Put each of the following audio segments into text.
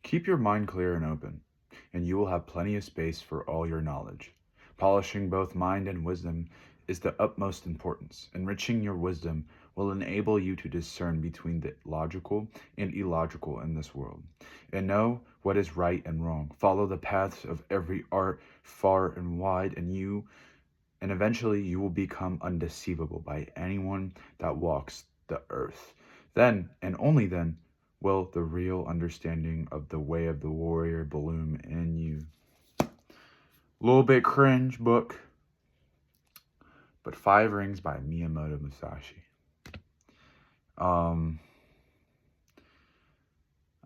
Keep your mind clear and open, and you will have plenty of space for all your knowledge. Polishing both mind and wisdom is the utmost importance. Enriching your wisdom will enable you to discern between the logical and illogical in this world, and know what is right and wrong. Follow the paths of every art far and wide, and eventually you will become undeceivable by anyone that walks the earth. Then, and only then, will the real understanding of the way of the warrior bloom in you. A little bit cringe book, but Five Rings by Miyamoto Musashi.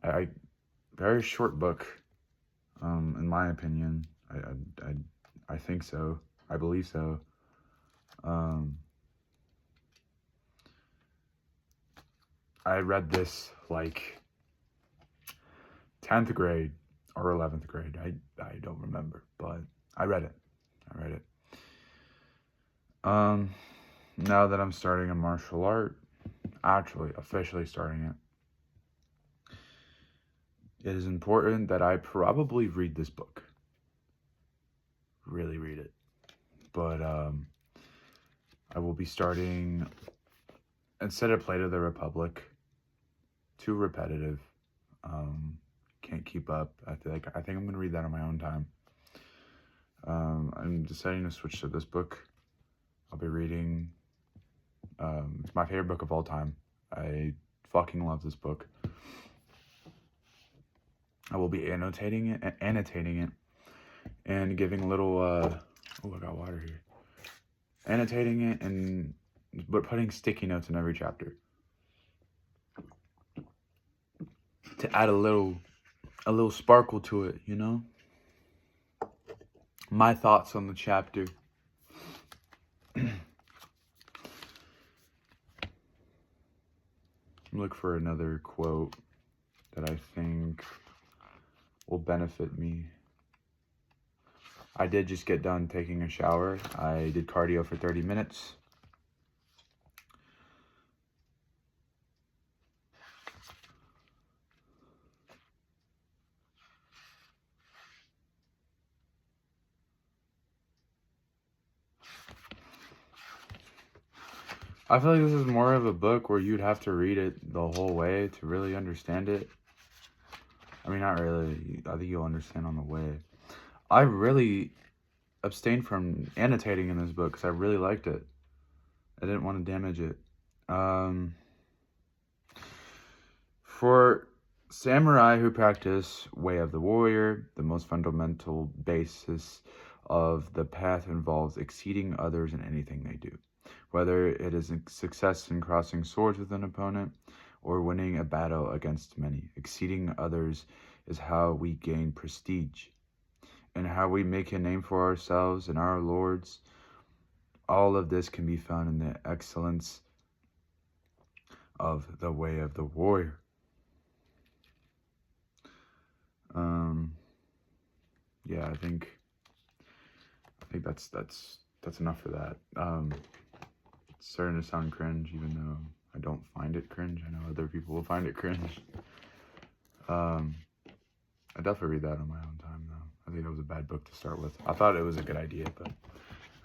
I very short book, in my opinion. I think so. I believe so. I read this like 10th grade or 11th grade. I don't remember, but I read it. Now that I'm starting a martial art, actually officially starting it is important that I probably read this book. Really read it. But I will be starting, instead of Plato the Republic, too repetitive. Can't keep up. I think I'm gonna read that on my own time. I'm deciding to switch to this book. I'll be reading. It's my favorite book of all time. I fucking love this book. I will be annotating it, and giving little. Oh, I got water here. Annotating it but putting sticky notes in every chapter to add a little sparkle to it, you know? My thoughts on the chapter. Look for another quote that I think will benefit me. I did just get done taking a shower. I did cardio for 30 minutes. I feel like this is more of a book where you'd have to read it the whole way to really understand it. I mean, not really. I think you'll understand on the way. I really abstained from annotating in this book because I really liked it. I didn't want to damage it. For samurai who practice Way of the Warrior, the most fundamental basis of the path involves exceeding others in anything they do. Whether it is a success in crossing swords with an opponent or winning a battle against many, exceeding others is how we gain prestige and how we make a name for ourselves and our lords. All of this can be found in the excellence of the Way of the Warrior. Yeah, I think that's enough for that. It's starting to sound cringe, even though I don't find it cringe. I know other people will find it cringe. I definitely read that on my own time, though. I think it was a bad book to start with. I thought it was a good idea, but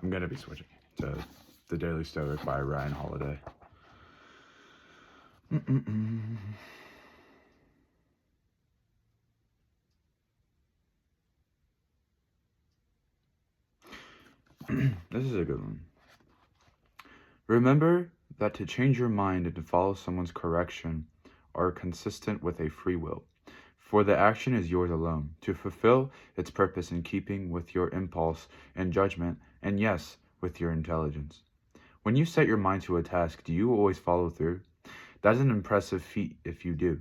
I'm gonna be switching to The Daily Stoic by Ryan Holiday. This is a good one. Remember that to change your mind and to follow someone's correction are consistent with a free will, for the action is yours alone, to fulfill its purpose in keeping with your impulse and judgment, and yes, with your intelligence. When you set your mind to a task, do you always follow through? That's an impressive feat if you do.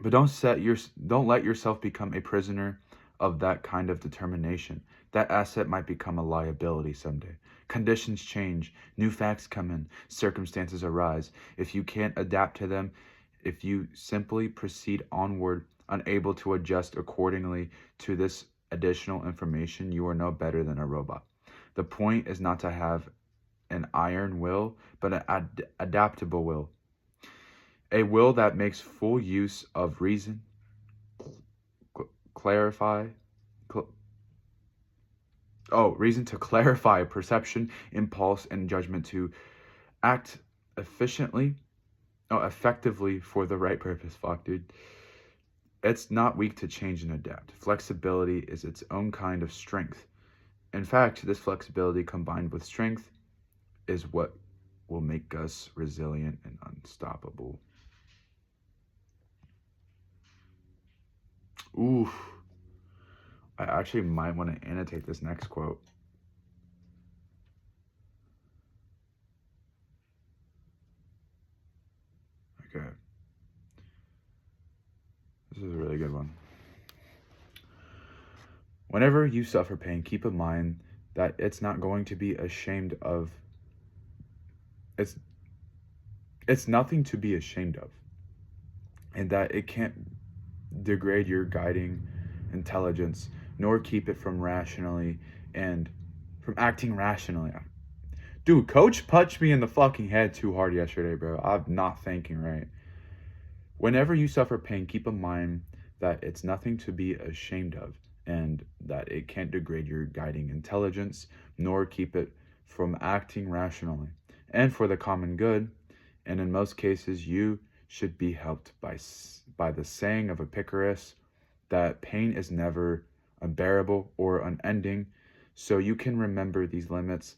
But don't let yourself become a prisoner of that kind of determination. That asset might become a liability someday. Conditions change, new facts come in, circumstances arise. If you can't adapt to them, if you simply proceed onward, unable to adjust accordingly to this additional information, you are no better than a robot. The point is not to have an iron will, but an adaptable will. A will that makes full use of reason, clarify perception, impulse, and judgment to act efficiently, effectively for the right purpose. Fuck, dude. It's not weak to change and adapt. Flexibility is its own kind of strength. In fact, this flexibility combined with strength is what will make us resilient and unstoppable. Oof. I actually might want to annotate this next quote. Okay. This is a really good one. Whenever you suffer pain, keep in mind that it's not going to be ashamed of. It's nothing to be ashamed of, and that it can't degrade your guiding intelligence, nor keep it from acting rationally. Dude, Coach punched me in the fucking head too hard yesterday, bro. I'm not thinking right. Whenever you suffer pain, keep in mind that it's nothing to be ashamed of, and that it can't degrade your guiding intelligence, nor keep it from acting rationally, and for the common good. And in most cases, you should be helped by the saying of Epicurus that pain is never unbearable or unending, so you can remember these limits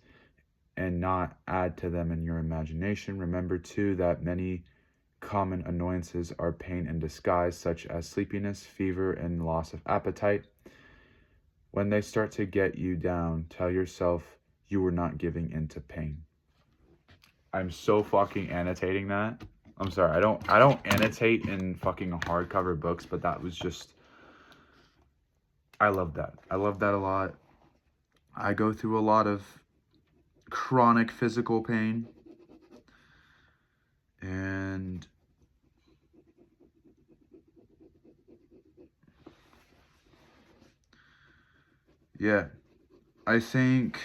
and not add to them in your imagination. Remember, too, that many common annoyances are pain in disguise, such as sleepiness, fever, and loss of appetite. When they start to get you down, tell yourself you were not giving in to pain. I'm so fucking annotating that. I'm sorry, I don't annotate in fucking hardcover books, but that was just, I love that. I love that a lot. I go through a lot of chronic physical pain, and yeah, I think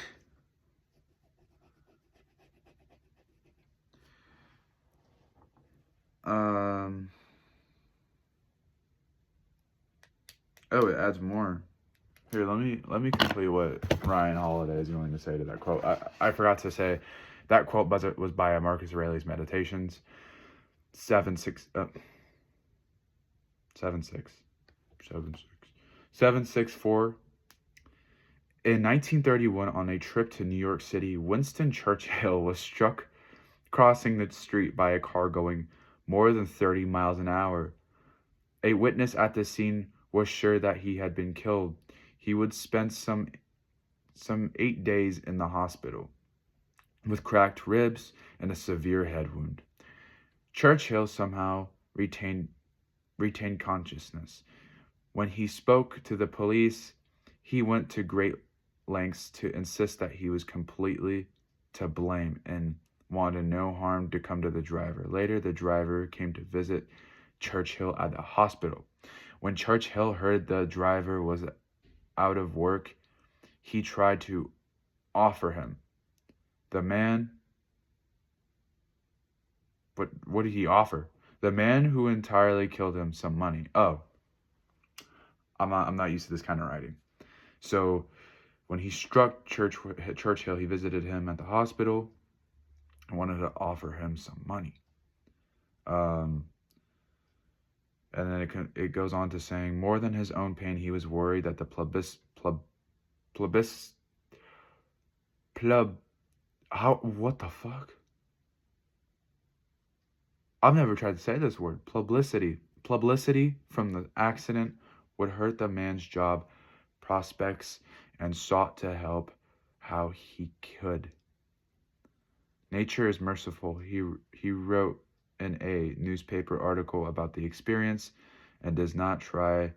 oh, it adds more. Here, let me complete what Ryan Holiday is going to say to that quote. I forgot to say that quote was by Marcus Aurelius Meditations 764. In 1931, on a trip to New York City, Winston Churchill was struck crossing the street by a car going more than 30 miles an hour. A witness at the scene was sure that he had been killed. He would spend some 8 days in the hospital with cracked ribs and a severe head wound. Churchill somehow retained consciousness. When he spoke to the police, he went to great lengths to insist that he was completely to blame and wanted no harm to come to the driver. Later, the driver came to visit Churchill at the hospital. When Churchill heard the driver was out of work, he tried to offer him. The man, what did he offer? The man who entirely killed him some money. Oh, I'm not used to this kind of writing. So when he struck Churchill, he visited him at the hospital and wanted to offer him some money. And then it goes on to saying, more than his own pain, he was worried that the what the fuck? I've never tried to say this word. Publicity from the accident would hurt the man's job prospects, and sought to help how he could. Nature is merciful. He wrote in a newspaper article about the experience, and does not try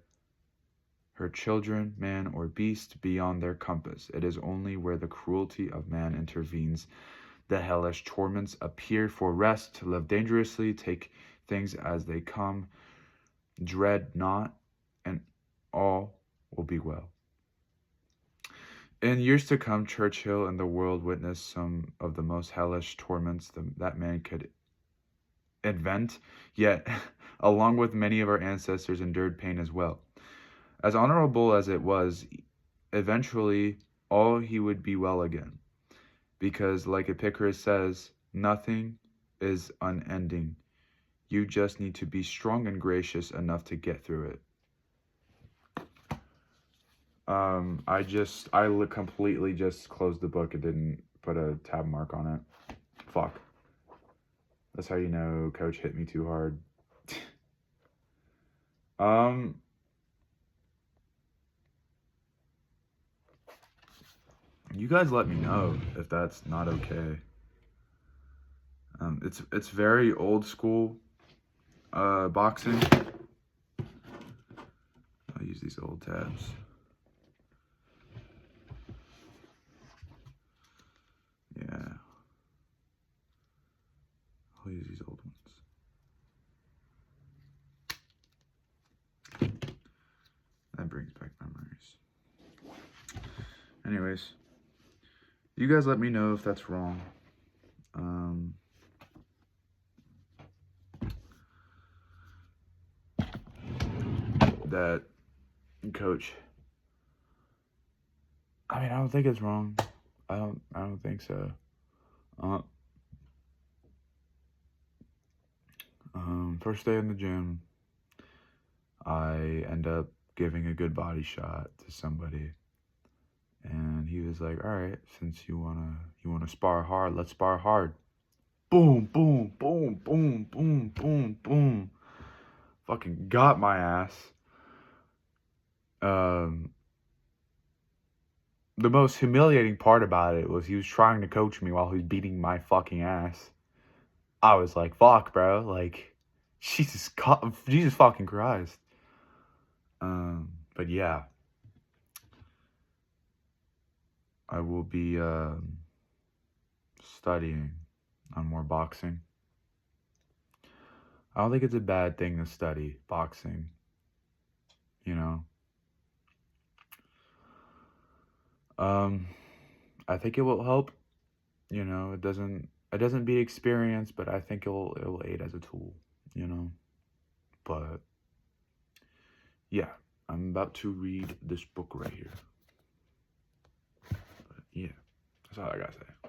her children, man or beast, beyond their compass. It is only where the cruelty of man intervenes the hellish torments appear. For rest, to live dangerously, take things as they come, dread not, and all will be well. In years to come, Churchill and the world witnessed some of the most hellish torments that man could invent, yet, along with many of our ancestors, endured pain as well. As honorable as it was, eventually all he would be well again. Because, like Epicurus says, nothing is unending. You just need to be strong and gracious enough to get through it. I completely just closed the book and didn't put a tab mark on it. Fuck. That's how you know Coach hit me too hard. You guys let me know if that's not okay. It's very old school boxing. I'll use these old tabs. Yeah. I'll use these old ones. That brings back memories. Anyways, you guys let me know if that's wrong. That Coach, I mean, I don't think it's wrong. I don't think so. First day in the gym, I end up giving a good body shot to somebody, and he was like, "All right, since you wanna spar hard, let's spar hard." Boom, boom, boom, boom, boom, boom, boom. Fucking got my ass. The most humiliating part about it was he was trying to coach me while he was beating my fucking ass. I was like, fuck, bro. Like, Jesus fucking Christ. But yeah. I will be studying on more boxing. I don't think it's a bad thing to study boxing. You know? I think it will help. You know, it doesn't beat experience, but I think it will aid as a tool, you know. But yeah, I'm about to read this book right here. But yeah, that's all I gotta say.